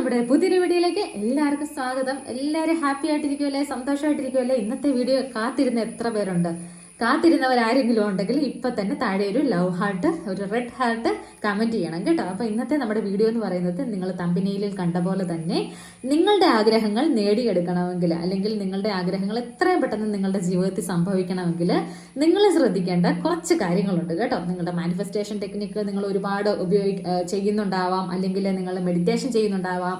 നമ്മുടെ പുതിയൊരു വീഡിയോയിലേക്ക് എല്ലാവർക്കും സ്വാഗതം. എല്ലാവരും ഹാപ്പി ആയിട്ടിരിക്കുമല്ലേ, സന്തോഷമായിട്ടിരിക്കുമല്ലേ? ഇന്നത്തെ വീഡിയോ കാത്തിരുന്ന എത്ര പേരുണ്ട്? കാത്തിരുന്നവരാരെങ്കിലും ഉണ്ടെങ്കിൽ ഇപ്പൊ തന്നെ താഴെ ഒരു ലവ് ഹാർട്ട്, ഒരു റെഡ് ഹാർട്ട് കമന്റ് ചെയ്യണം കേട്ടോ. അപ്പൊ ഇന്നത്തെ നമ്മുടെ വീഡിയോ എന്ന് പറയുന്നത്, നിങ്ങൾ തമ്പനയിലിൽ കണ്ട പോലെ തന്നെ നിങ്ങളുടെ ആഗ്രഹങ്ങൾ നേടിയെടുക്കണമെങ്കിൽ, അല്ലെങ്കിൽ നിങ്ങളുടെ ആഗ്രഹങ്ങൾ എത്രയും പെട്ടെന്ന് നിങ്ങളുടെ ജീവിതത്തിൽ സംഭവിക്കണമെങ്കിൽ നിങ്ങൾ ശ്രദ്ധിക്കേണ്ട കുറച്ച് കാര്യങ്ങളുണ്ട് കേട്ടോ. നിങ്ങളുടെ മാനിഫെസ്റ്റേഷൻ ടെക്നിക്ക് നിങ്ങൾ ഒരുപാട് ചെയ്യുന്നുണ്ടാവാം, അല്ലെങ്കിൽ നിങ്ങൾ മെഡിറ്റേഷൻ ചെയ്യുന്നുണ്ടാവാം,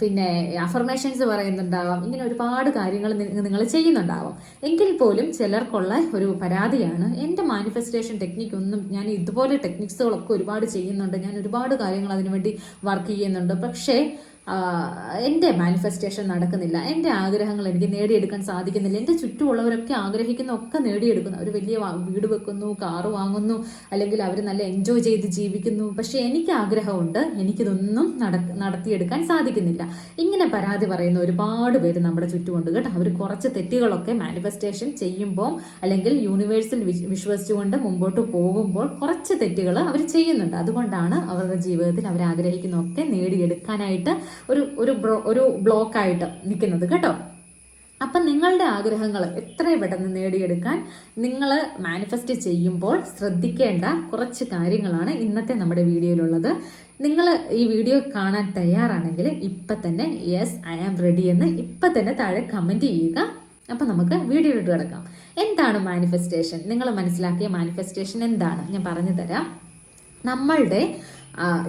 പിന്നെ അഫർമേഷൻസ് പറയുന്നുണ്ടാവാം, ഇങ്ങനെ ഒരുപാട് കാര്യങ്ങൾ നിങ്ങൾ ചെയ്യുന്നുണ്ടാവാം. എങ്കിൽ പോലും ചിലർക്കുള്ള ഒരു പരാതിയാണ്, എൻ്റെ മാനിഫെസ്റ്റേഷൻ ടെക്നിക്ക് ഒന്നും, ഞാൻ ഇതുപോലെ ടെക്നിക്സുകളൊക്കെ ഒരുപാട് ചെയ്യുന്നുണ്ട്, ഞാൻ ഒരുപാട് കാര്യങ്ങൾ അതിനുവേണ്ടി വർക്ക് ചെയ്യുന്നുണ്ട്, പക്ഷേ എൻ്റെ മാനിഫെസ്റ്റേഷൻ നടക്കുന്നില്ല, എൻ്റെ ആഗ്രഹങ്ങൾ എനിക്ക് നേടിയെടുക്കാൻ സാധിക്കുന്നില്ല. എൻ്റെ ചുറ്റുമുള്ളവരൊക്കെ ആഗ്രഹിക്കുന്ന ഒക്കെ നേടിയെടുക്കുന്നു. അവർ വലിയ വീട് വെക്കുന്നു, കാറ് വാങ്ങുന്നു, അല്ലെങ്കിൽ അവർ നല്ല എൻജോയ് ചെയ്ത് ജീവിക്കുന്നു, പക്ഷേ എനിക്ക് ആഗ്രഹമുണ്ട്, എനിക്കിതൊന്നും നടത്തിയെടുക്കാൻ സാധിക്കുന്നില്ല. ഇങ്ങനെ പരാതി പറയുന്ന ഒരുപാട് പേര് നമ്മുടെ ചുറ്റുമുണ്ട് കേട്ടോ. അവർ കുറച്ച് തെറ്റുകളൊക്കെ മാനിഫെസ്റ്റേഷൻ ചെയ്യുമ്പോൾ, അല്ലെങ്കിൽ യൂണിവേഴ്സിൽ വിശ്വസിച്ചുകൊണ്ട് മുമ്പോട്ട് പോകുമ്പോൾ കുറച്ച് തെറ്റുകൾ അവർ ചെയ്യുന്നുണ്ട്. അതുകൊണ്ടാണ് അവരുടെ ജീവിതത്തിൽ അവർ ആഗ്രഹിക്കുന്നതൊക്കെ നേടിയെടുക്കാനായിട്ട് ഒരു ബ്ലോക്കായിട്ട് നിൽക്കുന്നത് കേട്ടോ. അപ്പം നിങ്ങളുടെ ആഗ്രഹങ്ങൾ എത്രയും പെട്ടെന്ന് നേടിയെടുക്കാൻ നിങ്ങൾ മാനിഫെസ്റ്റ് ചെയ്യുമ്പോൾ ശ്രദ്ധിക്കേണ്ട കുറച്ച് കാര്യങ്ങളാണ് ഇന്നത്തെ നമ്മുടെ വീഡിയോയിലുള്ളത്. നിങ്ങൾ ഈ വീഡിയോ കാണാൻ തയ്യാറാണെങ്കിൽ ഇപ്പം തന്നെ യെസ് ഐ ആം റെഡി എന്ന് ഇപ്പം തന്നെ താഴെ കമൻറ്റ് ചെയ്യുക. അപ്പം നമുക്ക് വീഡിയോയിലോട്ട് കിടക്കാം. എന്താണ് മാനിഫെസ്റ്റേഷൻ? നിങ്ങൾ മനസ്സിലാക്കിയ മാനിഫെസ്റ്റേഷൻ എന്താണ് ഞാൻ പറഞ്ഞു തരാം. നമ്മളുടെ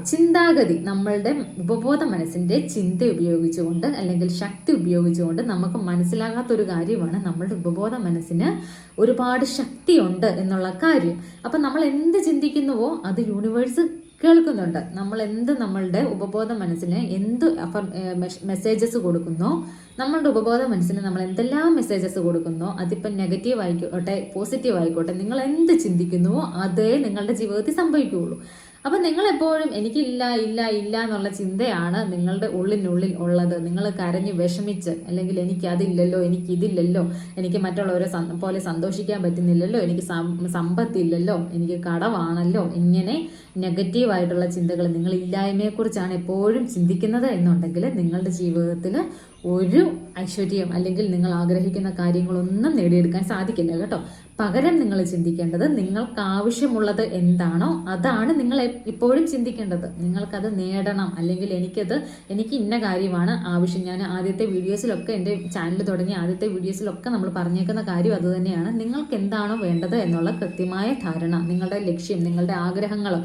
ചിന്താഗതി, നമ്മളുടെ ഉപബോധ മനസ്സിൻ്റെ ചിന്ത ഉപയോഗിച്ചുകൊണ്ട്, അല്ലെങ്കിൽ ശക്തി ഉപയോഗിച്ചുകൊണ്ട്, നമുക്ക് മനസ്സിലാകാത്തൊരു കാര്യമാണ് നമ്മളുടെ ഉപബോധ മനസ്സിന് ഒരുപാട് ശക്തിയുണ്ട് എന്നുള്ള കാര്യം. അപ്പം നമ്മൾ എന്ത് ചിന്തിക്കുന്നുവോ അത് യൂണിവേഴ്സ് കേൾക്കുന്നുണ്ട്. നമ്മളുടെ ഉപബോധ മനസ്സിന് എന്ത് മെസ്സേജസ് കൊടുക്കുന്നോ, നമ്മളുടെ ഉപബോധ മനസ്സിന് നമ്മൾ എന്തെല്ലാം മെസ്സേജസ് കൊടുക്കുന്നോ, അതിപ്പം നെഗറ്റീവ് ആയിക്കോട്ടെ പോസിറ്റീവ് ആയിക്കോട്ടെ, നിങ്ങൾ എന്ത് ചിന്തിക്കുന്നുവോ അതേ നിങ്ങളുടെ ജീവിതത്തിൽ സംഭവിക്കുകയുള്ളൂ. അപ്പം നിങ്ങളെപ്പോഴും എനിക്കില്ല ഇല്ല ഇല്ല എന്നുള്ള ചിന്തയാണ് നിങ്ങളുടെ ഉള്ളിനുള്ളിൽ ഉള്ളത്. നിങ്ങൾ കരഞ്ഞ് വിഷമിച്ച്, അല്ലെങ്കിൽ എനിക്കതില്ലല്ലോ, എനിക്കിതില്ലല്ലോ, എനിക്ക് മറ്റുള്ളവരെ പോലെ സന്തോഷിക്കാൻ പറ്റുന്നില്ലല്ലോ, എനിക്ക് സമ്പത്തില്ലല്ലോ, എനിക്ക് കടമാണല്ലോ, ഇങ്ങനെ നെഗറ്റീവായിട്ടുള്ള ചിന്തകൾ, നിങ്ങൾ ഇല്ലായ്മയെക്കുറിച്ചാണ് എപ്പോഴും ചിന്തിക്കുന്നത് എന്നുണ്ടെങ്കിൽ നിങ്ങളുടെ ജീവിതത്തിൽ ഒരു ഐശ്വര്യം, അല്ലെങ്കിൽ നിങ്ങൾ ആഗ്രഹിക്കുന്ന കാര്യങ്ങളൊന്നും നേടിയെടുക്കാൻ സാധിക്കില്ല കേട്ടോ. പകരം നിങ്ങൾ ചിന്തിക്കേണ്ടത്, നിങ്ങൾക്ക് ആവശ്യമുള്ളത് എന്താണോ അതാണ് നിങ്ങൾ ഇപ്പോഴും ചിന്തിക്കേണ്ടത്. നിങ്ങൾക്കത് നേടണം, അല്ലെങ്കിൽ എനിക്ക് ഇന്ന കാര്യമാണ് ആവശ്യം. ഞാൻ ആദ്യത്തെ വീഡിയോസിലൊക്കെ, എൻ്റെ ചാനൽ തുടങ്ങിയ ആദ്യത്തെ വീഡിയോസിലൊക്കെ നമ്മൾ പറഞ്ഞേക്കുന്ന കാര്യം അത് തന്നെയാണ്. നിങ്ങൾക്ക് എന്താണോ വേണ്ടത് എന്നുള്ള കൃത്യമായ ധാരണ, നിങ്ങളുടെ ലക്ഷ്യം, നിങ്ങളുടെ ആഗ്രഹങ്ങൾ,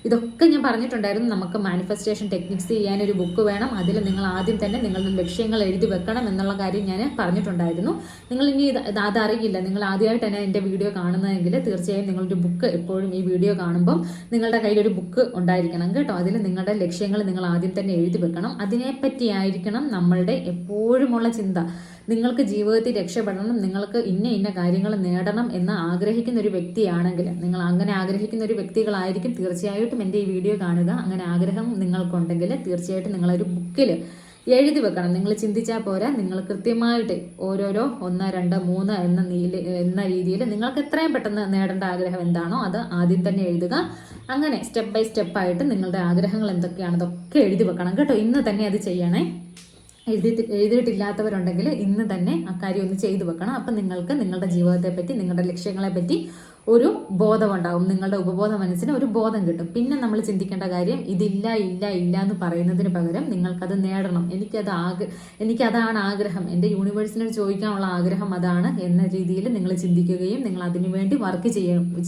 ഇതൊക്കെ ഞാൻ പറഞ്ഞിട്ടുണ്ടായിരുന്നു. നമുക്ക് മാനിഫെസ്റ്റേഷൻ ടെക്നിക്സ് ചെയ്യാനൊരു ബുക്ക് വേണം. അതിൽ നിങ്ങൾ ആദ്യം തന്നെ നിങ്ങളുടെ ലക്ഷ്യങ്ങൾ എഴുതി വെക്കണം എന്നുള്ള കാര്യം ഞാൻ പറഞ്ഞിട്ടുണ്ടായിരുന്നു. നിങ്ങൾ ഇനി അതറിയില്ല, നിങ്ങൾ ആദ്യമായിട്ട് തന്നെ എൻ്റെ വീഡിയോ കാണുന്നതെങ്കിൽ തീർച്ചയായും നിങ്ങളൊരു ബുക്ക്, എപ്പോഴും ഈ വീഡിയോ കാണുമ്പം നിങ്ങളുടെ കയ്യിലൊരു ബുക്ക് ഉണ്ടായിരിക്കണം കേട്ടോ. അതിൽ നിങ്ങളുടെ ലക്ഷ്യങ്ങൾ നിങ്ങൾ ആദ്യം തന്നെ എഴുതി വെക്കണം. അതിനെപ്പറ്റിയായിരിക്കണം നമ്മളുടെ എപ്പോഴുമുള്ള ചിന്ത. നിങ്ങൾക്ക് ജീവിതത്തിൽ രക്ഷപ്പെടണം, നിങ്ങൾക്ക് ഇന്ന കാര്യങ്ങൾ നേടണം എന്ന് ആഗ്രഹിക്കുന്ന ഒരു വ്യക്തിയാണെങ്കിൽ, നിങ്ങൾ അങ്ങനെ ആഗ്രഹിക്കുന്ന ഒരു വ്യക്തികളായിരിക്കും തീർച്ചയായിട്ടും എൻ്റെ ഈ വീഡിയോ കാണുക. അങ്ങനെ ആഗ്രഹം നിങ്ങൾക്കുണ്ടെങ്കിൽ തീർച്ചയായിട്ടും നിങ്ങളൊരു ബുക്കിൽ എഴുതി വെക്കണം. നിങ്ങൾ ചിന്തിച്ചാൽ പോരാ, നിങ്ങൾ കൃത്യമായിട്ട് ഓരോരോ 1, 2, 3 എന്ന രീതിയിൽ നിങ്ങൾക്ക് എത്രയും പെട്ടെന്ന് നേടേണ്ട ആഗ്രഹം എന്താണോ അത് ആദ്യം തന്നെ എഴുതുക. അങ്ങനെ സ്റ്റെപ്പ് ബൈ സ്റ്റെപ്പായിട്ട് നിങ്ങളുടെ ആഗ്രഹങ്ങൾ എന്തൊക്കെയാണ് അതൊക്കെ എഴുതി വെക്കണം കേട്ടോ. ഇന്ന് തന്നെ അത് ചെയ്യണേ. എഴുതിയിട്ടില്ലാത്തവരുണ്ടെങ്കിൽ ഇന്ന് തന്നെ ആ കാര്യം ഒന്ന് ചെയ്തു വെക്കണം. അപ്പം നിങ്ങൾക്ക് നിങ്ങളുടെ ജീവിതത്തെ പറ്റി, നിങ്ങളുടെ ലക്ഷ്യങ്ങളെ പറ്റി ഒരു ബോധമുണ്ടാകും. നിങ്ങളുടെ ഉപബോധ മനസ്സിന് ഒരു ബോധം കിട്ടും. പിന്നെ നമ്മൾ ചിന്തിക്കേണ്ട കാര്യം, ഇതില്ല ഇല്ല ഇല്ല എന്ന് പറയുന്നതിന് പകരം നിങ്ങൾക്കത് നേടണം. എനിക്കതാണ് ആഗ്രഹം, എൻ്റെ യൂണിവേഴ്സിനോട് ചോദിക്കാനുള്ള ആഗ്രഹം അതാണ് എന്ന രീതിയിൽ നിങ്ങൾ ചിന്തിക്കുകയും നിങ്ങൾ അതിനു വേണ്ടി വർക്ക്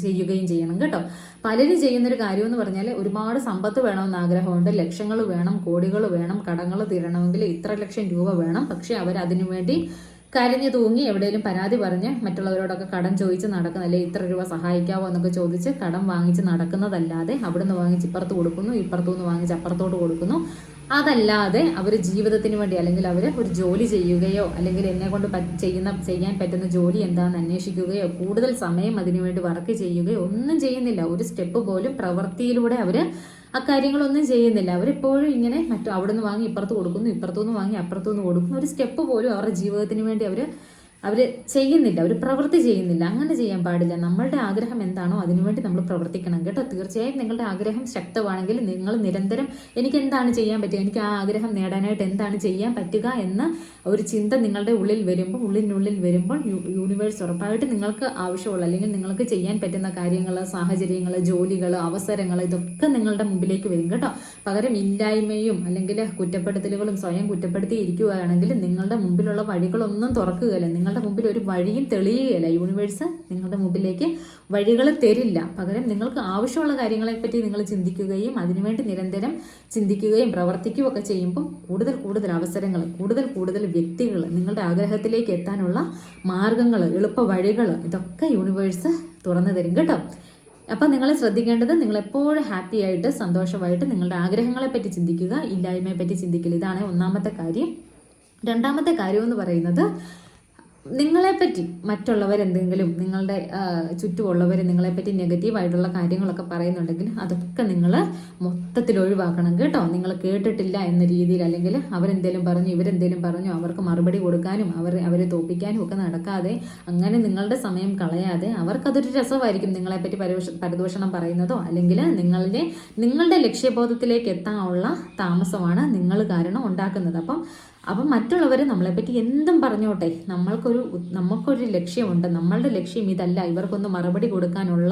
ചെയ്യുകയും ചെയ്യണം കേട്ടോ. പലരും ചെയ്യുന്നൊരു കാര്യം എന്ന് പറഞ്ഞാൽ, ഒരുപാട് സമ്പത്ത് വേണമെന്ന് ആഗ്രഹമുണ്ട്, ലക്ഷങ്ങൾ വേണം, കോടികൾ വേണം, കടങ്ങൾ തീരണമെങ്കിൽ ഇത്ര ലക്ഷം രൂപ വേണം. പക്ഷെ അവർ അതിനു വേണ്ടി കരഞ്ഞു തൂങ്ങി എവിടെയെങ്കിലും പരാതി പറഞ്ഞ് മറ്റുള്ളവരോടൊക്കെ കടം ചോദിച്ച് നടക്കുന്നതല്ലേ, ഇത്ര രൂപ സഹായിക്കാവോ എന്നൊക്കെ ചോദിച്ച് കടം വാങ്ങിച്ച് നടക്കുന്നതല്ലാതെ, അവിടുന്ന് വാങ്ങിച്ച് ഇപ്പുറത്ത് കൊടുക്കുന്നു, ഇപ്പുറത്തുനിന്ന് വാങ്ങിച്ച് അപ്പുറത്തോട്ട് കൊടുക്കുന്നു. അതല്ലാതെ അവർ ജീവിതത്തിന് വേണ്ടി, അല്ലെങ്കിൽ അവർ ഒരു ജോലി ചെയ്യുകയോ, അല്ലെങ്കിൽ എന്നെ കൊണ്ട് ചെയ്യാൻ പറ്റുന്ന ജോലി എന്താണെന്ന് അന്വേഷിക്കുകയോ, കൂടുതൽ സമയം അതിനുവേണ്ടി വർക്ക് ചെയ്യുകയോ ഒന്നും ചെയ്യുന്നില്ല. ഒരു സ്റ്റെപ്പ് പോലും പ്രവൃത്തിയിലൂടെ അവർ ആ കാര്യങ്ങളൊന്നും ചെയ്യുന്നില്ല. അവരെപ്പോഴും ഇങ്ങനെ അവിടെ നിന്ന് വാങ്ങി ഇപ്പുറത്ത് കൊടുക്കുന്നു, ഇപ്പുറത്തുനിന്ന് വാങ്ങി അപ്പുറത്തുനിന്ന് കൊടുക്കുന്നു. ഒരു സ്റ്റെപ്പ് പോലും അവരുടെ ജീവിതത്തിന് വേണ്ടി അവർ അവർ ചെയ്യുന്നില്ല, ഒരു പ്രവൃത്തി ചെയ്യുന്നില്ല. അങ്ങനെ ചെയ്യാൻ പാടില്ല. നമ്മളുടെ ആഗ്രഹം എന്താണോ അതിനുവേണ്ടി നമ്മൾ പ്രവർത്തിക്കണം കേട്ടോ. തീർച്ചയായും നിങ്ങളുടെ ആഗ്രഹം ശക്തമാണെങ്കിൽ നിങ്ങൾ നിരന്തരം എനിക്ക് എന്താണ് ചെയ്യാൻ പറ്റുക, എനിക്ക് ആ ആഗ്രഹം നേടാനായിട്ട് എന്താണ് ചെയ്യാൻ പറ്റുക എന്ന ഒരു ചിന്ത നിങ്ങളുടെ ഉള്ളിനുള്ളിൽ വരുമ്പോൾ യൂണിവേഴ്സ് ഉറപ്പായിട്ട് നിങ്ങൾക്ക് ആവശ്യമുള്ള അല്ലെങ്കിൽ നിങ്ങൾക്ക് ചെയ്യാൻ പറ്റുന്ന കാര്യങ്ങൾ, സാഹചര്യങ്ങൾ, ജോലികൾ, അവസരങ്ങൾ ഇതൊക്കെ നിങ്ങളുടെ മുമ്പിലേക്ക് വരും കേട്ടോ. പകരം ഇല്ലായ്മയും അല്ലെങ്കിൽ കുറ്റപ്പെടുത്തലുകളും സ്വയം കുറ്റപ്പെടുത്തി ഇരിക്കുകയാണെങ്കിൽ നിങ്ങളുടെ മുമ്പിലുള്ള വഴികളൊന്നും തുറക്കുകയില്ല. നിങ്ങളുടെ മുമ്പിൽ ഒരു വഴിയും തെളിയുകയില്ല. യൂണിവേഴ്സ് നിങ്ങളുടെ മുമ്പിലേക്ക് വഴികൾ തരില്ല. പകരം നിങ്ങൾക്ക് ആവശ്യമുള്ള കാര്യങ്ങളെപ്പറ്റി നിങ്ങൾ ചിന്തിക്കുകയും അതിനുവേണ്ടി നിരന്തരം ചിന്തിക്കുകയും പ്രവർത്തിക്കുകയും ഒക്കെ ചെയ്യുമ്പോൾ കൂടുതൽ അവസരങ്ങൾ, കൂടുതൽ വ്യക്തികൾ, നിങ്ങളുടെ ആഗ്രഹത്തിലേക്ക് എത്താനുള്ള മാർഗങ്ങൾ, എളുപ്പ വഴികൾ ഇതൊക്കെ യൂണിവേഴ്സ് തുറന്നു തരും കേട്ടോ. അപ്പം നിങ്ങൾ ശ്രദ്ധിക്കേണ്ടത്, നിങ്ങൾ എപ്പോഴും ഹാപ്പി ആയിട്ട് സന്തോഷമായിട്ട് നിങ്ങളുടെ ആഗ്രഹങ്ങളെ പറ്റി ചിന്തിക്കുക, ഇല്ലായ്മയെ പറ്റി ചിന്തിക്കില്ല. ഇതാണ് ഒന്നാമത്തെ കാര്യം. രണ്ടാമത്തെ കാര്യം എന്ന് പറയുന്നത്, നിങ്ങളെപ്പറ്റി മറ്റുള്ളവരെന്തെങ്കിലും, നിങ്ങളുടെ ചുറ്റുമുള്ളവർ നിങ്ങളെപ്പറ്റി നെഗറ്റീവായിട്ടുള്ള കാര്യങ്ങളൊക്കെ പറയുന്നുണ്ടെങ്കിൽ അതൊക്കെ നിങ്ങൾ മൊത്തത്തിൽ ഒഴിവാക്കണം കേട്ടോ. നിങ്ങൾ കേട്ടിട്ടില്ല എന്ന രീതിയിൽ അല്ലെങ്കിൽ അവരെന്തേലും പറഞ്ഞു ഇവരെന്തേലും പറഞ്ഞു അവർക്ക് മറുപടി കൊടുക്കാനും അവരെ തോപ്പിക്കാനും ഒക്കെ നടക്കാതെ, അങ്ങനെ നിങ്ങളുടെ സമയം കളയാതെ, അവർക്കതൊരു രസമായിരിക്കും നിങ്ങളെപ്പറ്റി പരദൂഷണം പറയുന്നതോ അല്ലെങ്കിൽ നിങ്ങളുടെ ലക്ഷ്യബോധത്തിലേക്ക് എത്താനുള്ള താമസമാണ് നിങ്ങൾ കാരണം ഉണ്ടാക്കുന്നത്. അപ്പം മറ്റുള്ളവർ നമ്മളെപ്പറ്റി എന്തും പറഞ്ഞോട്ടെ, നമുക്കൊരു ലക്ഷ്യമുണ്ട്. നമ്മളുടെ ലക്ഷ്യം ഇതല്ല, ഇവർക്കൊന്ന് മറുപടി കൊടുക്കാനുള്ള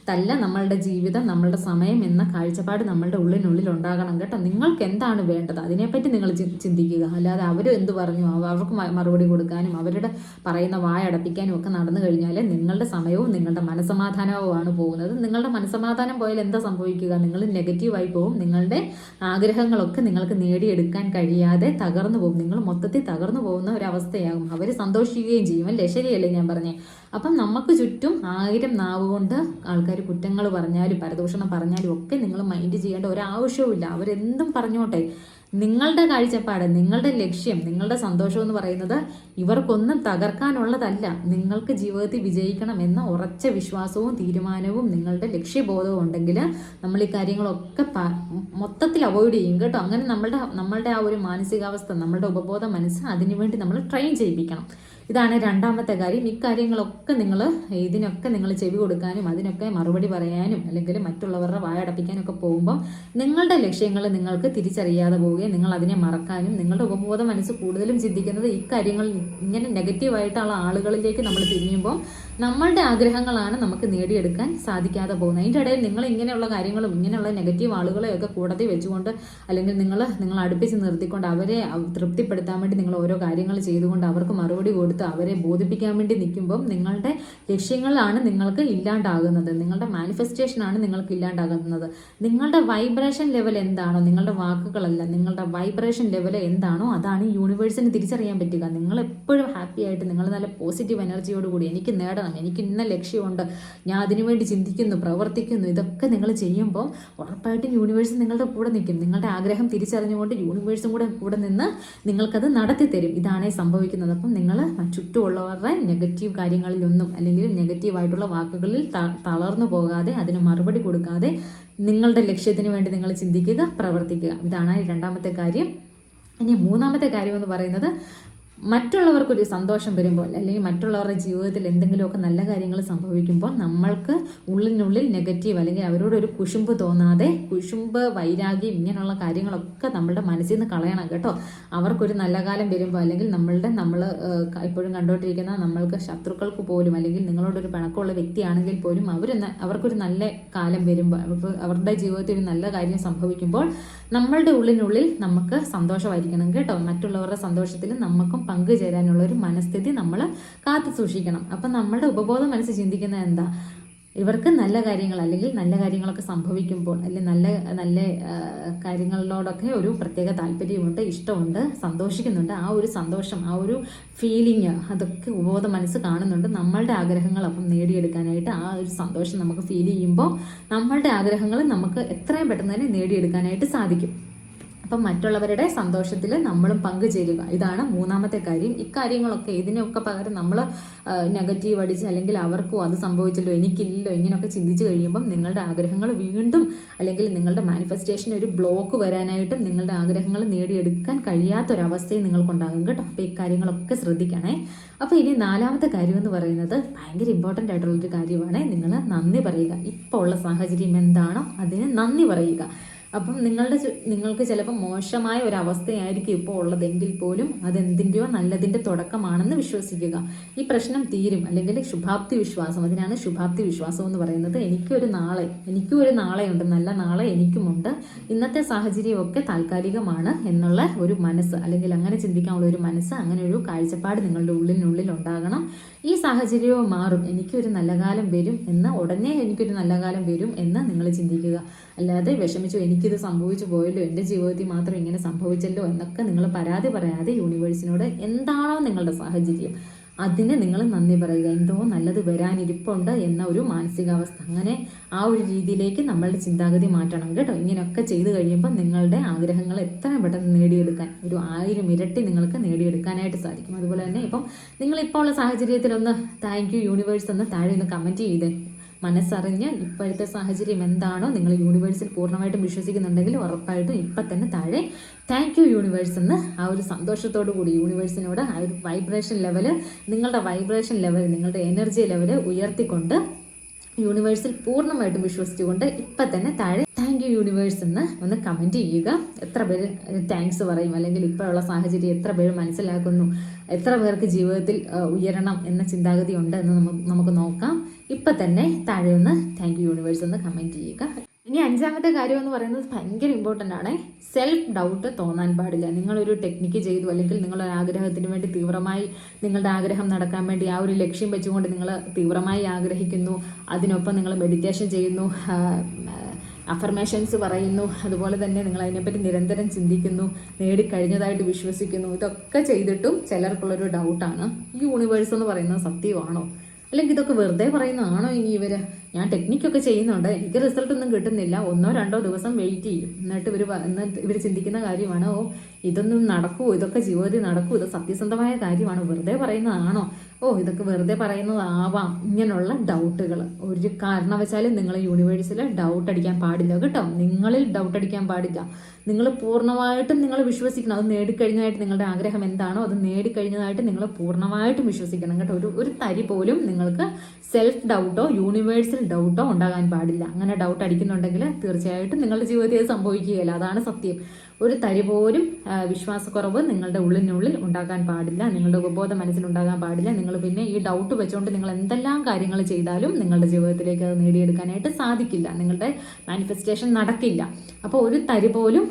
തല്ല നമ്മളുടെ ജീവിതം, നമ്മളുടെ സമയം എന്ന കാഴ്ചപ്പാട് നമ്മളുടെ ഉള്ളിനുള്ളിൽ ഉണ്ടാകണം കേട്ടോ. നിങ്ങൾക്ക് എന്താണ് വേണ്ടത് അതിനെപ്പറ്റി നിങ്ങൾ ചിന്തിക്കുക. അല്ലാതെ അവർ എന്ത് പറഞ്ഞു അവർക്ക് മറുപടി കൊടുക്കാനും അവരുടെ പറയുന്ന വായടപ്പിക്കാനും ഒക്കെ നടന്നു കഴിഞ്ഞാൽ നിങ്ങളുടെ സമയവും നിങ്ങളുടെ മനസ്സമാധാനവുമാണ് പോകുന്നത്. നിങ്ങളുടെ മനസ്സമാധാനം പോയാൽ എന്താ സംഭവിക്കുക? നിങ്ങൾ നെഗറ്റീവായി പോകും. നിങ്ങളുടെ ആഗ്രഹങ്ങളൊക്കെ നിങ്ങൾക്ക് നേടിയെടുക്കാൻ കഴിയാതെ തകർന്നു പോകും. നിങ്ങൾ മൊത്തത്തിൽ തകർന്നു പോകുന്ന ഒരവസ്ഥയാകും. അവർ സന്തോഷിക്കുകയും ചെയ്യും. അല്ലേ? ശരിയല്ലേ ഞാൻ പറഞ്ഞേ? അപ്പം നമുക്ക് ചുറ്റും 1000 നാവ് കൊണ്ട് ആൾക്കാർ കുറ്റങ്ങൾ പറഞ്ഞാലും പരദൂഷണം പറഞ്ഞാലും ഒക്കെ നിങ്ങൾ മൈൻഡ് ചെയ്യേണ്ട ഒരാവശ്യവുമില്ല. അവരെന്തും പറഞ്ഞോട്ടെ. നിങ്ങളുടെ കാഴ്ചപ്പാട്, നിങ്ങളുടെ ലക്ഷ്യം, നിങ്ങളുടെ സന്തോഷം എന്ന് പറയുന്നത് ഇവർക്കൊന്നും തകർക്കാനുള്ളതല്ല. നിങ്ങൾക്ക് ജീവിതത്തിൽ വിജയിക്കണം എന്ന ഉറച്ച വിശ്വാസവും തീരുമാനവും നിങ്ങളുടെ ലക്ഷ്യബോധവും ഉണ്ടെങ്കിൽ നമ്മൾ ഈ കാര്യങ്ങളൊക്കെ മൊത്തത്തിൽ അവോയ്ഡ് ചെയ്യും കേട്ടോ. അങ്ങനെ നമ്മളുടെ ആ ഒരു മാനസികാവസ്ഥ, നമ്മളുടെ ഉപബോധ മനസ്സ് അതിനുവേണ്ടി നമ്മൾ ട്രെയിൻ ചെയ്യിപ്പിക്കണം. ഇതാണ് രണ്ടാമത്തെ കാര്യം. ഇക്കാര്യങ്ങളൊക്കെ ഇതിനൊക്കെ നിങ്ങൾ ചെവി കൊടുക്കാനും അതിനൊക്കെ മറുപടി പറയാനും അല്ലെങ്കിൽ മറ്റുള്ളവരുടെ വായടപ്പിക്കാനും ഒക്കെ പോകുമ്പോൾ നിങ്ങളുടെ ലക്ഷ്യങ്ങൾ നിങ്ങൾക്ക് തിരിച്ചറിയാതെ പോവുകയും നിങ്ങൾ അതിനെ മറക്കാനും, നിങ്ങളുടെ ഉപബോധ മനസ്സ് കൂടുതലും ചിന്തിക്കുന്നത് ഈ കാര്യങ്ങൾ ഇങ്ങനെ നെഗറ്റീവായിട്ടുള്ള ആളുകളിലേക്ക് നമ്മൾ തിരിയുമ്പോൾ നമ്മളുടെ ആഗ്രഹങ്ങളാണ് നമുക്ക് നേടിയെടുക്കാൻ സാധിക്കാതെ പോകുന്നത്. അതിൻ്റെ ഇടയിൽ നിങ്ങൾ ഇങ്ങനെയുള്ള കാര്യങ്ങളും ഇങ്ങനെയുള്ള നെഗറ്റീവ് ആളുകളെയൊക്കെ കൂടത്തിൽ വെച്ചുകൊണ്ട് അല്ലെങ്കിൽ നിങ്ങൾ അടുപ്പിച്ച് നിർത്തിക്കൊണ്ട് അവരെ തൃപ്തിപ്പെടുത്താൻ വേണ്ടി നിങ്ങൾ ഓരോ കാര്യങ്ങൾ ചെയ്തുകൊണ്ട് അവർക്ക് മറുപടി കൊടുത്ത് അവരെ ബോധിപ്പിക്കാൻ വേണ്ടി നിൽക്കുമ്പം നിങ്ങളുടെ ലക്ഷ്യങ്ങളാണ് നിങ്ങൾക്ക് ഇല്ലാണ്ടാകുന്നത്. നിങ്ങളുടെ മാനിഫെസ്റ്റേഷനാണ് നിങ്ങൾക്ക് ഇല്ലാണ്ടാകുന്നത്. നിങ്ങളുടെ വൈബ്രേഷൻ ലെവൽ എന്താണോ, നിങ്ങളുടെ വാക്കുകളല്ല, നിങ്ങളുടെ വൈബ്രേഷൻ ലെവൽ എന്താണോ അതാണ് യൂണിവേഴ്സിന് തിരിച്ചറിയാൻ പറ്റുക. നിങ്ങൾ എപ്പോഴും ഹാപ്പി ആയിട്ട് നിങ്ങൾ നല്ല പോസിറ്റീവ് എനർജിയോടുകൂടി എനിക്ക് നേടണം, എനിക്ക് ഇന്ന ലക്ഷ്യമുണ്ട്, ഞാൻ അതിനുവേണ്ടി ചിന്തിക്കുന്നു, പ്രവർത്തിക്കുന്നു, ഇതൊക്കെ നിങ്ങൾ ചെയ്യുമ്പോൾ ഉറപ്പായിട്ടും യൂണിവേഴ്സ് നിങ്ങളുടെ കൂടെ നിൽക്കും. നിങ്ങളുടെ ആഗ്രഹം തിരിച്ചറിഞ്ഞുകൊണ്ട് യൂണിവേഴ്സും കൂടെ നിന്ന് നിങ്ങൾക്കത് നടത്തി തരും. ഇതാണ് സംഭവിക്കുന്നത്. അപ്പം നിങ്ങൾ ചുറ്റുമുള്ളവരുടെ നെഗറ്റീവ് കാര്യങ്ങളിലൊന്നും അല്ലെങ്കിൽ നെഗറ്റീവായിട്ടുള്ള വാക്കുകളിൽ തളർന്നു പോകാതെ അതിന് മറുപടി കൊടുക്കാതെ നിങ്ങളുടെ ലക്ഷ്യത്തിന് വേണ്ടി നിങ്ങൾ ചിന്തിക്കുക, പ്രവർത്തിക്കുക. ഇതാണ് രണ്ടാമത്തെ കാര്യം. ഇനി മൂന്നാമത്തെ കാര്യം എന്ന് പറയുന്നത്, മറ്റുള്ളവർക്കൊരു സന്തോഷം വരുമ്പോൾ അല്ലെങ്കിൽ മറ്റുള്ളവരുടെ ജീവിതത്തിൽ എന്തെങ്കിലുമൊക്കെ നല്ല കാര്യങ്ങൾ സംഭവിക്കുമ്പോൾ നമ്മൾക്ക് ഉള്ളിനുള്ളിൽ നെഗറ്റീവ് അല്ലെങ്കിൽ അവരോടൊരു കുശുമ്പ് തോന്നാതെ, കുശുമ്പ്, വൈരാഗ്യം ഇങ്ങനെയുള്ള കാര്യങ്ങളൊക്കെ നമ്മളുടെ മനസ്സിൽ നിന്ന് കളയണം കേട്ടോ. അവർക്കൊരു നല്ല കാലം വരുമ്പോൾ അല്ലെങ്കിൽ നമ്മൾ ഇപ്പോഴും കണ്ടുകൊണ്ടിരിക്കുന്ന നമ്മൾക്ക് ശത്രുക്കൾക്ക് പോലും അല്ലെങ്കിൽ നിങ്ങളോടൊരു പിണക്കമുള്ള വ്യക്തിയാണെങ്കിൽ പോലും അവർക്കൊരു നല്ല കാലം വരുമ്പോൾ, അവരുടെ ജീവിതത്തിൽ ഒരു നല്ല കാര്യം സംഭവിക്കുമ്പോൾ നമ്മളുടെ ഉള്ളിനുള്ളിൽ നമുക്ക് സന്തോഷമായിരിക്കണം കേട്ടോ. മറ്റുള്ളവരുടെ സന്തോഷത്തിൽ നമുക്കും പങ്കുചേരാനുള്ള ഒരു മനസ്ഥിതി നമ്മൾ കാത്തു സൂക്ഷിക്കണം. അപ്പം നമ്മുടെ ഉപബോധ മനസ്സ് ചിന്തിക്കുന്നത് എന്താ? ഇവർക്ക് നല്ല കാര്യങ്ങൾ അല്ലെങ്കിൽ നല്ല കാര്യങ്ങളൊക്കെ സംഭവിക്കുമ്പോൾ അല്ലെങ്കിൽ നല്ല കാര്യങ്ങളിലോടൊക്കെ ഒരു പ്രത്യേക താല്പര്യമുണ്ട്, ഇഷ്ടമുണ്ട്, സന്തോഷിക്കുന്നുണ്ട്. ആ ഒരു സന്തോഷം, ആ ഒരു ഫീലിങ് അതൊക്കെ ഉപബോധ മനസ്സ് കാണുന്നുണ്ട്. നമ്മളുടെ ആഗ്രഹങ്ങൾ അപ്പം നേടിയെടുക്കാനായിട്ട് ആ ഒരു സന്തോഷം നമുക്ക് ഫീൽ ചെയ്യുമ്പോൾ നമ്മളുടെ ആഗ്രഹങ്ങൾ നമുക്ക് എത്രയും പെട്ടെന്ന് തന്നെ നേടിയെടുക്കാനായിട്ട് സാധിക്കും. അപ്പം മറ്റുള്ളവരുടെ സന്തോഷത്തിൽ നമ്മളും പങ്കുചേരുക, ഇതാണ് മൂന്നാമത്തെ കാര്യം. ഇക്കാര്യങ്ങളൊക്കെ ഇതിനൊക്കെ പകരം നമ്മൾ നെഗറ്റീവ് അടിച്ച് അല്ലെങ്കിൽ അവർക്കും അത് സംഭവിച്ചല്ലോ എനിക്കില്ലല്ലോ ഇങ്ങനെയൊക്കെ ചിന്തിച്ച് കഴിയുമ്പം നിങ്ങളുടെ ആഗ്രഹങ്ങൾ വീണ്ടും അല്ലെങ്കിൽ നിങ്ങളുടെ മാനിഫെസ്റ്റേഷൻ ഒരു ബ്ലോക്ക് വരാനായിട്ടും നിങ്ങളുടെ ആഗ്രഹങ്ങൾ നേടിയെടുക്കാൻ കഴിയാത്തൊരവസ്ഥയും നിങ്ങൾക്കുണ്ടാകും കേട്ടോ. അപ്പോൾ ഇക്കാര്യങ്ങളൊക്കെ ശ്രദ്ധിക്കണേ. അപ്പോൾ ഇനി നാലാമത്തെ കാര്യം എന്ന് പറയുന്നത് ഭയങ്കര ഇമ്പോർട്ടൻ്റ് ആയിട്ടുള്ളൊരു കാര്യമാണ്. നിങ്ങൾ നന്ദി പറയുക. ഇപ്പോൾ ഉള്ള സാഹചര്യം എന്താണോ അതിന് നന്ദി പറയുക. അപ്പം നിങ്ങൾക്ക് ചിലപ്പോൾ മോശമായ ഒരവസ്ഥയായിരിക്കും ഇപ്പോൾ ഉള്ളതെങ്കിൽ പോലും അതെന്തിൻ്റെയോ നല്ലതിൻ്റെ തുടക്കമാണെന്ന് വിശ്വസിക്കുക. ഈ പ്രശ്നം തീരും. അല്ലെങ്കിൽ ശുഭാപ്തി വിശ്വാസം, അതിനാണ് ശുഭാപ്തി വിശ്വാസം എന്ന് പറയുന്നത്. എനിക്കും ഒരു നാളെയുണ്ട്, നല്ല നാളെ എനിക്കുമുണ്ട്. ഇന്നത്തെ സാഹചര്യമൊക്കെ താൽക്കാലികമാണ് എന്നുള്ള ഒരു മനസ്സ്, അല്ലെങ്കിൽ അങ്ങനെ ചിന്തിക്കാനുള്ള ഒരു മനസ്സ്, അങ്ങനെ ഒരു കാഴ്ചപ്പാട് നിങ്ങളുടെ ഉള്ളിനുള്ളിൽ ഉണ്ടാകണം. ഈ സാഹചര്യവും മാറും, എനിക്കൊരു നല്ല കാലം വരും എന്ന്, ഉടനെ എനിക്കൊരു നല്ല കാലം വരും എന്ന് നിങ്ങൾ ചിന്തിക്കുക. അല്ലാതെ വിഷമിച്ചു എനിക്കിത് സംഭവിച്ചു പോയല്ലോ, എൻ്റെ ജീവിതത്തിൽ മാത്രം ഇങ്ങനെ സംഭവിച്ചല്ലോ എന്നൊക്കെ നിങ്ങൾ പരാതി പറയാതെ യൂണിവേഴ്സിനോട് എന്താണോ നിങ്ങളുടെ സാഹചര്യം അതിന് നിങ്ങൾ നന്ദി പറയുക. എന്തോ നല്ലത് വരാനിരിപ്പുണ്ട് എന്ന ഒരു മാനസികാവസ്ഥ, അങ്ങനെ ആ ഒരു രീതിയിലേക്ക് നമ്മളുടെ ചിന്താഗതി മാറ്റണം കേട്ടോ. ഇങ്ങനെയൊക്കെ ചെയ്തു കഴിയുമ്പോൾ നിങ്ങളുടെ ആഗ്രഹങ്ങൾ എത്ര പെട്ടെന്ന് നേടിയെടുക്കാൻ, ഒരു 1000 ഇരട്ടി നിങ്ങൾക്ക് നേടിയെടുക്കാനായിട്ട് സാധിക്കും. അതുപോലെ തന്നെ ഇപ്പം നിങ്ങളിപ്പോൾ ഉള്ള സാഹചര്യത്തിലൊന്ന് താങ്ക് യു യൂണിവേഴ്സ് എന്ന് താഴെ ഒന്ന് കമൻറ്റ് ചെയ്തേ. മനസ്സറിഞ്ഞ് ഇപ്പോഴത്തെ സാഹചര്യം എന്താണോ നിങ്ങൾ യൂണിവേഴ്സിൽ പൂർണ്ണമായിട്ടും വിശ്വസിക്കുന്നുണ്ടെങ്കിൽ ഉറപ്പായിട്ടും ഇപ്പം തന്നെ താഴെ താങ്ക് യു യൂണിവേഴ്സ് എന്ന് ആ ഒരു സന്തോഷത്തോടു കൂടി യൂണിവേഴ്സിനോട് ആ ഒരു വൈബ്രേഷൻ ലെവല്, നിങ്ങളുടെ എനർജി ലെവല് ഉയർത്തിക്കൊണ്ട് യൂണിവേഴ്സിൽ പൂർണ്ണമായിട്ടും വിശ്വസിച്ചുകൊണ്ട് ഇപ്പം തന്നെ താഴെ താങ്ക് യു യൂണിവേഴ്സ് എന്ന് ഒന്ന് കമൻറ്റ് ചെയ്യുക. എത്ര പേര് താങ്ക്സ് പറയും, അല്ലെങ്കിൽ ഇപ്പോഴുള്ള സാഹചര്യം എത്ര പേര് മനസ്സിലാക്കുന്നു, എത്ര പേർക്ക് ജീവിതത്തിൽ ഉയരണം എന്ന ചിന്താഗതി ഉണ്ട് എന്ന് നമുക്ക് നോക്കാം. ഇപ്പം തന്നെ താഴെ ഒന്ന് താങ്ക് യു യൂണിവേഴ്സ് എന്ന് കമൻറ്റ് ചെയ്യുക. ഇനി അഞ്ചാമത്തെ കാര്യം എന്ന് പറയുന്നത് ഭയങ്കര ഇമ്പോർട്ടൻ്റ് ആണ്. സെൽഫ് ഡൗട്ട് തോന്നാൻ പാടില്ല. നിങ്ങളൊരു ടെക്നിക്ക് ചെയ്തു, അല്ലെങ്കിൽ നിങ്ങളൊരു ആഗ്രഹത്തിന് വേണ്ടി തീവ്രമായി നിങ്ങളുടെ ആഗ്രഹം നടക്കാൻ വേണ്ടി ആ ഒരു ലക്ഷ്യം വെച്ചുകൊണ്ട് നിങ്ങൾ തീവ്രമായി ആഗ്രഹിക്കുന്നു, അതിനൊപ്പം നിങ്ങൾ മെഡിറ്റേഷൻ ചെയ്യുന്നു, അഫർമേഷൻസ് പറയുന്നു, അതുപോലെ തന്നെ നിങ്ങൾ അതിനെപ്പറ്റി നിരന്തരം ചിന്തിക്കുന്നു, നേടിക്കഴിഞ്ഞതായിട്ട് വിശ്വസിക്കുന്നു. ഇതൊക്കെ ചെയ്തിട്ടും ചിലർക്കുള്ളൊരു ഡൗട്ടാണ്, ഈ യൂണിവേഴ്സ് എന്ന് പറയുന്നത് സത്യമാണോ, അല്ലെങ്കിൽ ഇതൊക്കെ വെറുതെ പറയുന്നതാണോ ഇനി ഇവർ, ഞാൻ ടെക്നിക്കൊക്കെ ചെയ്യുന്നുണ്ട് എനിക്ക് റിസൾട്ടൊന്നും കിട്ടുന്നില്ല, 1-2 ദിവസം വെയിറ്റ് ചെയ്യും, എന്നിട്ട് ഇവർ ചിന്തിക്കുന്ന കാര്യമാണ് ഓ ഇതൊന്നും നടക്കുമോ, ഇതൊക്കെ ജീവിതത്തിൽ നടക്കുമോ, ഇത് സത്യസന്ധമായ കാര്യമാണ്, വെറുതെ പറയുന്നതാണോ, ഓ ഇതൊക്കെ വെറുതെ പറയുന്നതാവാം, ഇങ്ങനെയുള്ള ഡൗട്ടുകൾ ഒരു കാരണവശാലും നിങ്ങൾ യൂണിവേഴ്സിൽ ഡൗട്ട് അടിക്കാൻ പാടില്ല കേട്ടോ. നിങ്ങളിൽ ഡൗട്ട് അടിക്കാൻ പാടില്ല. നിങ്ങൾ പൂർണ്ണമായിട്ടും നിങ്ങൾ വിശ്വസിക്കണം. അത് നേടിക്കഴിഞ്ഞതായിട്ട് നിങ്ങളുടെ ആഗ്രഹം എന്താണോ അത് നേടിക്കഴിഞ്ഞതായിട്ട് നിങ്ങൾ പൂർണ്ണമായിട്ടും വിശ്വസിക്കണം കേട്ടോ. ഒരു തരി പോലും നിങ്ങൾക്ക് സെൽഫ് ഡൗട്ടോ യൂണിവേഴ്സൽ ഡൗട്ടോ ഉണ്ടാകാൻ പാടില്ല. അങ്ങനെ ഡൗട്ട് അടിക്കുന്നുണ്ടെങ്കിൽ തീർച്ചയായിട്ടും നിങ്ങളുടെ ജീവിതത്തിൽ അത് സംഭവിക്കുകയില്ല, അതാണ് സത്യം. ഒരു തരി പോലും വിശ്വാസക്കുറവ് നിങ്ങളുടെ ഉള്ളിനുള്ളിൽ ഉണ്ടാകാൻ പാടില്ല, നിങ്ങളുടെ ഉപബോധ മനസ്സിലുണ്ടാകാൻ പാടില്ല. നിങ്ങൾ പിന്നെ ഈ ഡൗട്ട് വെച്ചുകൊണ്ട് നിങ്ങൾ എന്തെല്ലാം കാര്യങ്ങൾ ചെയ്താലും നിങ്ങളുടെ ജീവിതത്തിലേക്ക് അത് നേടിയെടുക്കാനായിട്ട് സാധിക്കില്ല, നിങ്ങളുടെ മാനിഫെസ്റ്റേഷൻ നടക്കില്ല. അപ്പോൾ ഒരു തരി പോലും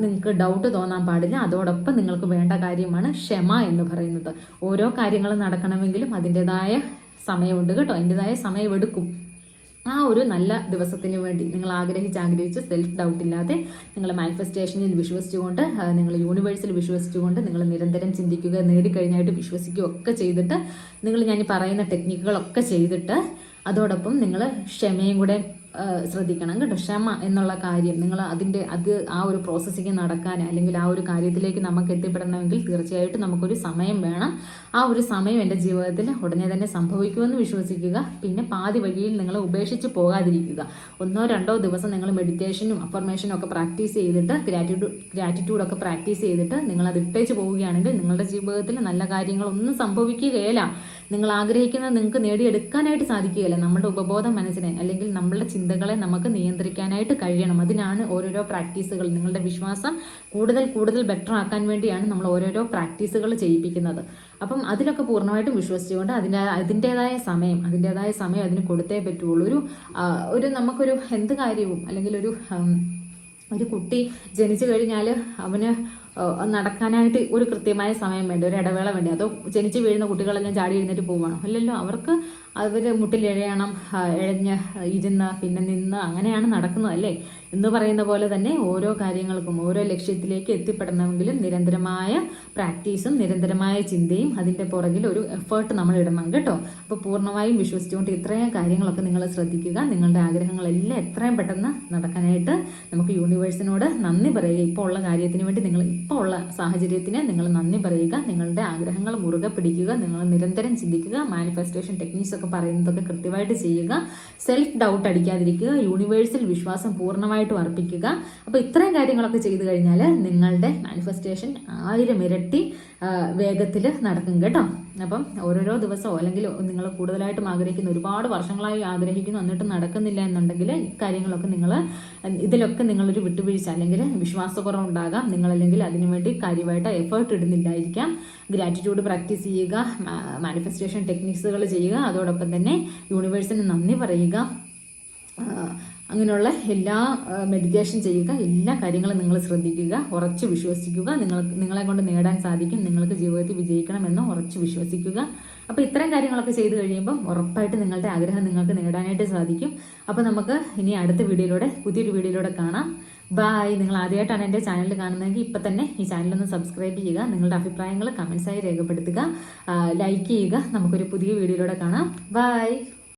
നിങ്ങൾക്ക് ഡൗട്ട് തോന്നാൻ പാടില്ല. അതോടൊപ്പം നിങ്ങൾക്ക് വേണ്ട കാര്യമാണ് ക്ഷമ എന്ന് പറയുന്നത്. ഓരോ കാര്യങ്ങളും നടക്കണമെങ്കിലും അതിൻ്റെതായ സമയമുണ്ട് കേട്ടോ, അതിൻ്റെതായ സമയമെടുക്കും. ആ ഒരു നല്ല ദിവസത്തിന് വേണ്ടി നിങ്ങൾ ആഗ്രഹിച്ച് സെൽഫ് ഡൗട്ട് ഇല്ലാതെ നിങ്ങൾ മാനിഫെസ്റ്റേഷനിൽ വിശ്വസിച്ചുകൊണ്ട്, നിങ്ങൾ യൂണിവേഴ്സിൽ വിശ്വസിച്ചുകൊണ്ട് നിങ്ങൾ നിരന്തരം ചിന്തിക്കുക, നേടിക്കഴിഞ്ഞായിട്ട് വിശ്വസിക്കുക ഒക്കെ ചെയ്തിട്ട് ഞാൻ പറയുന്ന ടെക്നിക്കുകളൊക്കെ ചെയ്തിട്ട് അതോടൊപ്പം നിങ്ങൾ ക്ഷമയും കൂടെ ശ്രദ്ധിക്കണം കേട്ടോ. ക്ഷമ എന്നുള്ള കാര്യം നിങ്ങൾ ആ ഒരു പ്രോസസ്സിങ് നടക്കാൻ, അല്ലെങ്കിൽ ആ ഒരു കാര്യത്തിലേക്ക് നമുക്ക് എത്തിപ്പെടണമെങ്കിൽ തീർച്ചയായിട്ടും നമുക്കൊരു സമയം വേണം. ആ ഒരു സമയം എൻ്റെ ജീവിതത്തിൽ ഉടനെ തന്നെ സംഭവിക്കുമെന്ന് വിശ്വസിക്കുക. പിന്നെ പാതി വഴിയിൽ നിങ്ങൾ ഉപേക്ഷിച്ച് പോകാതിരിക്കുക. 1-2 ദിവസം നിങ്ങൾ മെഡിറ്റേഷനും അഫർമേഷനും ഒക്കെ പ്രാക്ടീസ് ചെയ്തിട്ട്, ഗ്രാറ്റിറ്റ്യൂഡൊക്കെ പ്രാക്ടീസ് ചെയ്തിട്ട് നിങ്ങൾ അത് ഇട്ടേച്ച് പോവുകയാണെങ്കിൽ നിങ്ങളുടെ ജീവിതത്തിൽ നല്ല കാര്യങ്ങളൊന്നും സംഭവിക്കുകയില്ല. നിങ്ങൾ ആഗ്രഹിക്കുന്നത് നിങ്ങൾക്ക് നേടിയെടുക്കാനായിട്ട് സാധിക്കുകയില്ല. നമ്മുടെ ഉപബോധ മനസ്സിനെ, അല്ലെങ്കിൽ നമ്മളുടെ ചിന്തകളെ നമുക്ക് നിയന്ത്രിക്കാനായിട്ട് കഴിയണം. അതിനാണ് ഓരോരോ പ്രാക്ടീസുകൾ, നിങ്ങളുടെ വിശ്വാസം കൂടുതൽ ബെറ്റർ ആക്കാൻ വേണ്ടിയാണ് നമ്മൾ ഓരോരോ പ്രാക്ടീസുകൾ ചെയ്യിപ്പിക്കുന്നത്. അപ്പം അതിലൊക്കെ പൂർണ്ണമായിട്ടും വിശ്വസിച്ചുകൊണ്ട് അതിൻ്റെതായ സമയം അതിന് കൊടുത്തേ പറ്റുള്ളൂ. നമുക്കൊരു എന്ത് കാര്യവും, അല്ലെങ്കിൽ ഒരു കുട്ടി ജനിച്ചു കഴിഞ്ഞാൽ അവന് നടക്കാനായിട്ട് ഒരു കൃത്യമായ സമയം വേണ്ടി, ഒരു ഇടവേള വേണ്ടി. അതോ ജനിച്ച് വീഴുന്ന കുട്ടികളെല്ലാം ചാടി എഴുന്നേറ്റ് പോവുകയാണോ? അല്ലല്ലോ. അവർക്ക് അവർ മുട്ടിലിഴയണം, ഇഴഞ്ഞ് ഇരുന്ന് പിന്നെ നിന്ന് അങ്ങനെയാണ് നടക്കുന്നത് അല്ലേ. എന്ന് പറയുന്ന പോലെ തന്നെ ഓരോ കാര്യങ്ങൾക്കും ഓരോ ലക്ഷ്യത്തിലേക്ക് എത്തിപ്പെടണമെങ്കിലും നിരന്തരമായ പ്രാക്ടീസും നിരന്തരമായ ചിന്തയും അതിൻ്റെ പുറകിൽ ഒരു എഫേർട്ട് നമ്മൾ ഇടണം കേട്ടോ. അപ്പോൾ പൂർണ്ണമായും വിശ്വസിച്ചുകൊണ്ട് ഇത്രയും കാര്യങ്ങളൊക്കെ നിങ്ങൾ ശ്രദ്ധിക്കുക. നിങ്ങളുടെ ആഗ്രഹങ്ങളെല്ലാം എത്രയും പെട്ടെന്ന് നടക്കാനായിട്ട് നമുക്ക് യൂണിവേഴ്സിനോട് നന്ദി പറയുക. ഇപ്പോൾ ഉള്ള കാര്യത്തിന് വേണ്ടി നിങ്ങൾ ഇപ്പോൾ ഉള്ള സാഹചര്യത്തിന് നിങ്ങൾ നന്ദി പറയുക. നിങ്ങളുടെ ആഗ്രഹങ്ങൾ മുറുകെ പിടിക്കുക. നിങ്ങൾ നിരന്തരം ചിന്തിക്കുക. മാനിഫെസ്റ്റേഷൻ ടെക്നിക്സ് ഒക്കെ പറയുന്നതൊക്കെ കൃത്യമായിട്ട് ചെയ്യുക. Self doubt അടിക്കാതിരിക്കുക. യൂണിവേഴ്സിൽ വിശ്വാസം പൂർണ്ണമായിട്ടും അർപ്പിക്കുക. അപ്പോൾ ഇത്രയും കാര്യങ്ങളൊക്കെ ചെയ്തു കഴിഞ്ഞാൽ നിങ്ങളുടെ മാനിഫെസ്റ്റേഷൻ 1000 ഇരട്ടി വേഗത്തിൽ നടക്കും കേട്ടോ. അപ്പം ഓരോരോ ദിവസമോ അല്ലെങ്കിൽ നിങ്ങൾ കൂടുതലായിട്ടും ആഗ്രഹിക്കുന്ന, ഒരുപാട് വർഷങ്ങളായി ആഗ്രഹിക്കുന്നു എന്നിട്ട് നടക്കുന്നില്ല എന്നുണ്ടെങ്കിൽ കാര്യങ്ങളൊക്കെ ഇതിലൊക്കെ നിങ്ങളൊരു വിട്ടുവീഴ്ച അല്ലെങ്കിൽ വിശ്വാസക്കുറവുണ്ടാകാം. നിങ്ങളല്ലെങ്കിൽ അതിനുവേണ്ടി കാര്യമായിട്ട് എഫേർട്ട് ഇടുന്നില്ലായിരിക്കാം. ഗ്രാറ്റിറ്റ്യൂഡ് പ്രാക്ടീസ് ചെയ്യുക, മാനിഫെസ്റ്റേഷൻ ടെക്നിക്സുകൾ ചെയ്യുക, അതോടൊപ്പം തന്നെ യൂണിവേഴ്സിന് നന്ദി പറയുക. അങ്ങനെയുള്ള എല്ലാ മെഡിറ്റേഷൻ ചെയ്യുക. എല്ലാ കാര്യങ്ങളും നിങ്ങൾ ശ്രദ്ധിക്കുക, ഉറച്ച് വിശ്വസിക്കുക. നിങ്ങളെ കൊണ്ട് നേടാൻ സാധിക്കും. നിങ്ങൾക്ക് ജീവിതത്തിൽ വിജയിക്കണമെന്ന് ഉറച്ച് വിശ്വസിക്കുക. അപ്പോൾ ഇത്തരം കാര്യങ്ങളൊക്കെ ചെയ്തു കഴിയുമ്പോൾ ഉറപ്പായിട്ട് നിങ്ങളുടെ ആഗ്രഹം നിങ്ങൾക്ക് നേടാനായിട്ട് സാധിക്കും. അപ്പോൾ നമുക്ക് ഇനി അടുത്ത വീഡിയോയിലൂടെ, പുതിയൊരു വീഡിയോയിലൂടെ കാണാം. ബായ്. നിങ്ങൾ ആദ്യമായിട്ടാണ് എൻ്റെ ചാനൽ കാണുന്നതെങ്കിൽ ഇപ്പം തന്നെ ഈ ചാനലൊന്ന് സബ്സ്ക്രൈബ് ചെയ്യുക. നിങ്ങളുടെ അഭിപ്രായങ്ങൾ കമൻസായി രേഖപ്പെടുത്തുക, ലൈക്ക് ചെയ്യുക. നമുക്കൊരു പുതിയ വീഡിയോയിലൂടെ കാണാം. ബായ്.